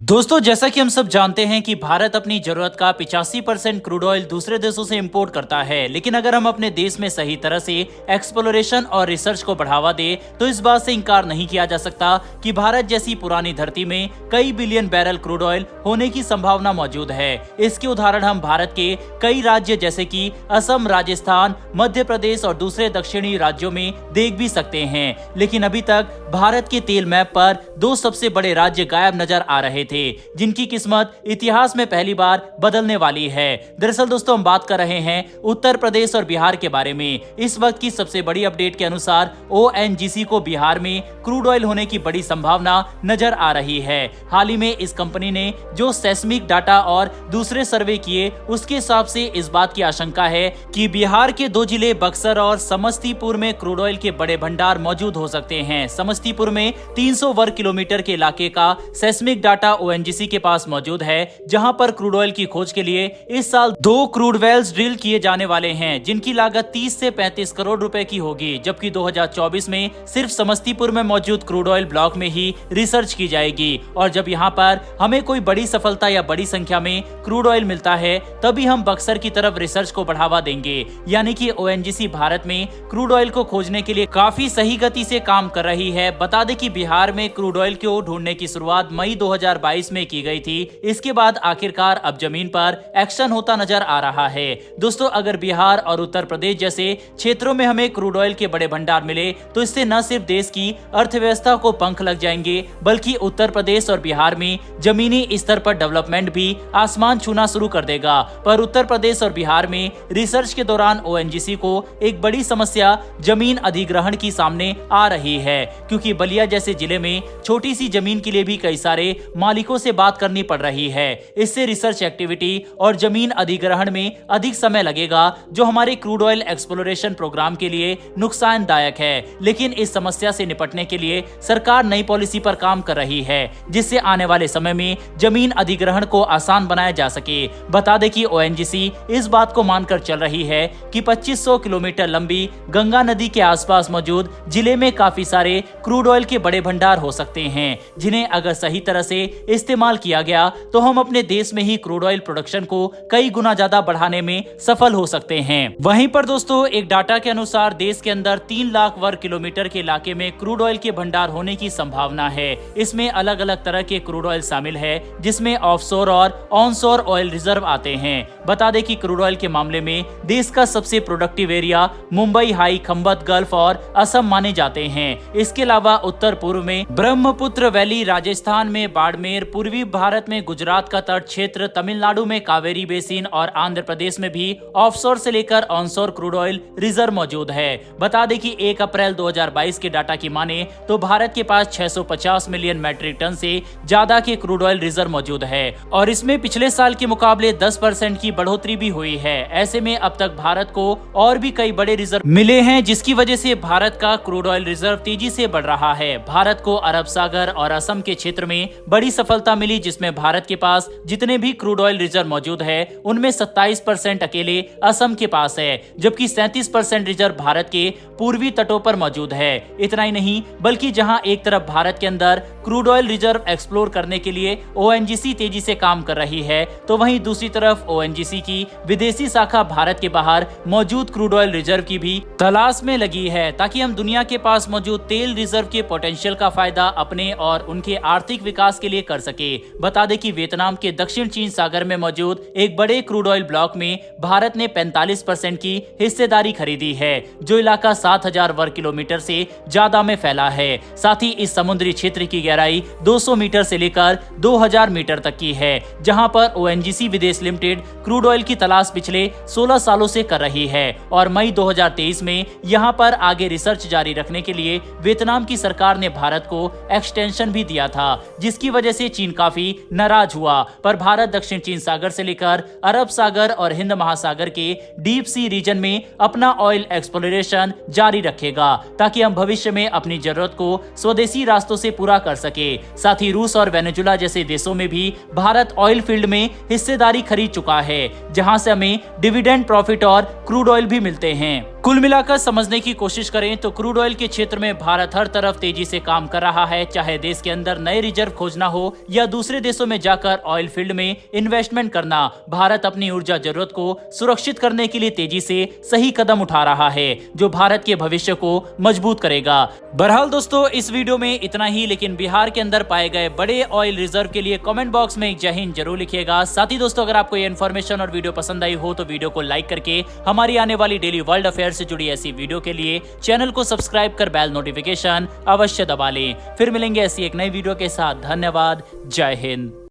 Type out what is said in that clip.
दोस्तों, जैसा कि हम सब जानते हैं कि भारत अपनी जरूरत का 85% क्रूड ऑयल दूसरे देशों से इंपोर्ट करता है। लेकिन अगर हम अपने देश में सही तरह से एक्सप्लोरेशन और रिसर्च को बढ़ावा दे तो इस बात से इनकार नहीं किया जा सकता कि भारत जैसी पुरानी धरती में कई बिलियन बैरल क्रूड ऑयल होने की संभावना मौजूद है। इसके उदाहरण हम भारत के कई राज्य जैसे कि असम, राजस्थान, मध्य प्रदेश और दूसरे दक्षिणी राज्यों में देख भी सकते हैं। लेकिन अभी तक भारत के तेल मैप पर दो सबसे बड़े राज्य गायब नजर आ रहे थे, जिनकी किस्मत इतिहास में पहली बार बदलने वाली है। दरअसल दोस्तों, हम बात कर रहे हैं उत्तर प्रदेश और बिहार के बारे में। इस वक्त की सबसे बड़ी अपडेट के अनुसार ओएनजीसी को बिहार में क्रूड ऑयल होने की बड़ी संभावना नजर आ रही है। हाल ही में इस कंपनी ने जो सेस्मिक डाटा और दूसरे सर्वे किए, उसके हिसाब से इस बात की आशंका है कि बिहार के दो जिले बक्सर और समस्तीपुर में क्रूड ऑयल के बड़े भंडार मौजूद हो सकते हैं। समस्तीपुर में 300 वर्ग किलोमीटर के इलाके का सेस्मिक डाटा ओएनजीसी के पास मौजूद है, जहां पर क्रूड ऑयल की खोज के लिए इस साल 2 क्रूड वेल्स ड्रिल किए जाने वाले हैं, जिनकी लागत 30 से 35 करोड़ रुपए की होगी। जबकि 2024 में सिर्फ समस्तीपुर में मौजूद क्रूड ऑयल ब्लॉक में ही रिसर्च की जाएगी। और जब यहां पर हमें कोई बड़ी सफलता या बड़ी संख्या में क्रूड ऑयल मिलता है, तभी हम बक्सर की तरफ रिसर्च को बढ़ावा देंगे। यानी कि ओएनजीसी भारत में क्रूड ऑयल को खोजने के लिए काफी सही गति से काम कर रही है। बता दें कि बिहार में क्रूड ऑयल को ढूंढने की शुरुआत मई 2022 में की गई थी। इसके बाद आखिरकार अब जमीन पर एक्शन होता नजर आ रहा है। दोस्तों, अगर बिहार और उत्तर प्रदेश जैसे क्षेत्रों में हमें क्रूड ऑयल के बड़े भंडार मिले तो इससे न सिर्फ देश की अर्थव्यवस्था को पंख लग जाएंगे, बल्कि उत्तर प्रदेश और बिहार में जमीनी स्तर पर डेवलपमेंट भी आसमान छूना शुरू कर देगा। पर उत्तर प्रदेश और बिहार में रिसर्च के दौरान ओएनजीसी को एक बड़ी समस्या जमीन अधिग्रहण की सामने आ रही है, क्योंकि बलिया जैसे जिले में छोटी सी जमीन के लिए भी कई सारे मालिकों से बात करनी पड़ रही है। इससे रिसर्च एक्टिविटी और जमीन अधिग्रहण में अधिक समय लगेगा, जो हमारे क्रूड ऑयल एक्सप्लोरेशन प्रोग्राम के लिए नुकसानदायक है। लेकिन इस समस्या से निपटने के लिए सरकार नई पॉलिसी पर काम कर रही है, जिससे आने वाले समय में जमीन अधिग्रहण को आसान बनाया जा सके। बता दें कि ओएनजीसी इस बात को मानकर चल रही है कि 2500 किलोमीटर लंबी गंगा नदी के आसपास मौजूद जिले में काफी सारे क्रूड ऑयल के बड़े भंडार हो सकते हैं, जिन्हें अगर सही तरह से इस्तेमाल किया गया तो हम अपने देश में ही क्रूड ऑयल प्रोडक्शन को कई गुना ज्यादा बढ़ाने में सफल हो सकते हैं। वहीं पर दोस्तों, एक डाटा के अनुसार देश के अंदर 3 लाख वर्ग किलोमीटर के इलाके में क्रूड ऑयल के भंडार होने की संभावना है। इसमें अलग अलग तरह के क्रूड ऑयल शामिल है, जिसमें ऑफशोर और ऑनशोर ऑयल रिजर्व आते हैं। बता दें कि क्रूड ऑयल के मामले में देश का सबसे productive area Mumbai high, Khambhat, gulf और असम माने जाते हैं। इसके अलावा उत्तर पूर्व में ब्रह्मपुत्र वैली, राजस्थान में बाड़मेर, पूर्वी भारत में गुजरात का तट क्षेत्र, तमिलनाडु में कावेरी बेसिन और आंध्र प्रदेश में भी ऑफशोर से लेकर ऑनशोर क्रूड ऑयल रिजर्व मौजूद है। बता दें कि 1 अप्रैल 2022 के डाटा की माने तो भारत के पास 650 मिलियन मैट्रिक टन से ज्यादा के क्रूड ऑयल रिजर्व मौजूद है, और इसमें पिछले साल के मुकाबले 10% की बढ़ोतरी भी हुई है। ऐसे में अब तक भारत को और भी कई बड़े रिजर्व मिले हैं, जिसकी वजह से भारत का क्रूड ऑयल रिजर्व तेजी से बढ़ रहा है। भारत को अरब सागर और असम के क्षेत्र में बड़ी सफलता मिली, जिसमें भारत के पास जितने भी क्रूड ऑयल रिजर्व मौजूद है, उनमें 27% अकेले असम के पास है, जबकि 37% रिजर्व भारत के पूर्वी तटों पर मौजूद है। इतना ही नहीं, बल्कि जहां एक तरफ भारत के अंदर क्रूड ऑयल रिजर्व एक्सप्लोर करने के लिए ओएनजीसी तेजी से काम कर रही है, तो वहीं दूसरी तरफ ओएनजीसी की विदेशी शाखा भारत के बाहर मौजूद क्रूड ऑयल रिजर्व की भी तलाश में लगी है, ताकि हम दुनिया के पास मौजूद तेल रिजर्व के पोटेंशियल का फायदा अपने और उनके आर्थिक विकास के लिए कर सके। बता दें कि वियतनाम के दक्षिण चीन सागर में मौजूद एक बड़े क्रूड ऑयल ब्लॉक में भारत ने 45% की हिस्सेदारी खरीदी है, जो इलाका 7000 वर्ग किलोमीटर से ज्यादा में फैला है। साथ ही इस समुद्री क्षेत्र की गहराई 200 मीटर से लेकर 2000 मीटर तक की है, जहां पर ओएनजीसी विदेश लिमिटेड क्रूड ऑयल की तलाश पिछले 16 सालों से कर रही है। और मई 2023 में यहां पर आगे रिसर्च जारी रखने के लिए वियतनाम की सरकार ने भारत को एक्सटेंशन भी दिया था, जिसकी वजह से चीन काफी नाराज हुआ। पर भारत दक्षिण चीन सागर से लेकर अरब सागर और हिंद महासागर के डीप सी रीजन में अपना ऑयल एक्सप्लोरेशन जारी रखेगा, ताकि हम भविष्य में अपनी जरूरत को स्वदेशी रास्तों से पूरा कर सके। साथ ही रूस और वेनेजुला जैसे देशों में भी भारत ऑयल फील्ड में हिस्सेदारी खरीद चुका है, जहां से हमें डिविडेंड प्रॉफिट और क्रूड ऑयल भी मिलते हैं। कुल मिलाकर समझने की कोशिश करें तो क्रूड ऑयल के क्षेत्र में भारत हर तरफ तेजी से काम कर रहा है, चाहे देश के अंदर नए रिजर्व खोजना हो या दूसरे देशों में जाकर ऑयल फील्ड में इन्वेस्टमेंट करना। भारत अपनी ऊर्जा जरूरत को सुरक्षित करने के लिए तेजी से सही कदम उठा रहा है, जो भारत के भविष्य को मजबूत करेगा। बहरहाल दोस्तों, इस वीडियो में इतना ही, लेकिन बिहार के अंदर पाए गए बड़े ऑयल रिजर्व के लिए कमेंट बॉक्स में एक जय हिंद जरूर लिखिएगा। साथ ही दोस्तों, अगर आपको ये इन्फॉर्मेशन और वीडियो पसंद आई हो तो वीडियो को लाइक करके हमारी आने वाली डेली वर्ल्ड अफेयर से जुड़ी ऐसी वीडियो के लिए चैनल को सब्सक्राइब कर बेल नोटिफिकेशन अवश्य दबा लें। फिर मिलेंगे ऐसी एक नई वीडियो के साथ। धन्यवाद। जय हिंद।